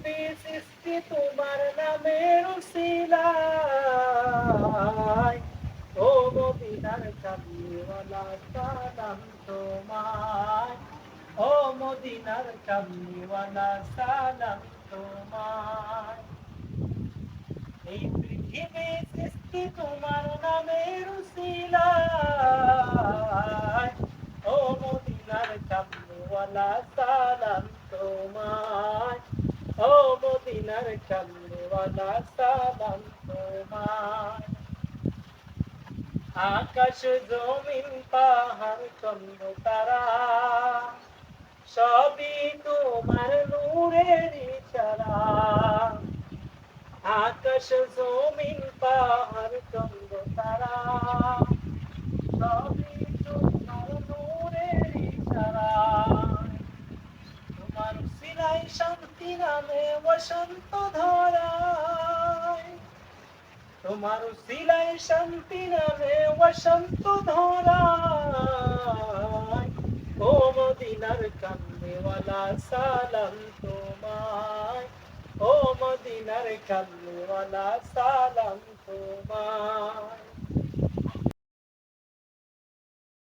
পৃথিবী সৃষ্টি তোমার নামের উসিলায়, ও মদিনার কামলিওয়ালা সালাম তোমায়, ও মদিনার কামলিওয়ালা সালাম তোমায়। এই পৃথিবী সৃষ্টি তোমার নামের উসিলায়, ও মদিনার কামলিওয়ালা সালাম তোমায়, ও মদিনার কামলিওয়ালা সালাম তোমায়। আকাশ জমিন পাহাড় চন্দ্র তারা সবই তোমার নূরের ইশারা। আকাশ জমিন পাহাড় চন্দ্র তারা সবই তোমার নূরের ইশারা। তোমার সিলাই শান্তি নামে বসন্ত ধরায়, তোমার সিলাই শান্তি নামে বসন্ত ধরায়, ও মদিনার কামলিওয়ালা সালাম তোমায়, ও মদিনার কামলিওয়ালা সালাম তোমায়।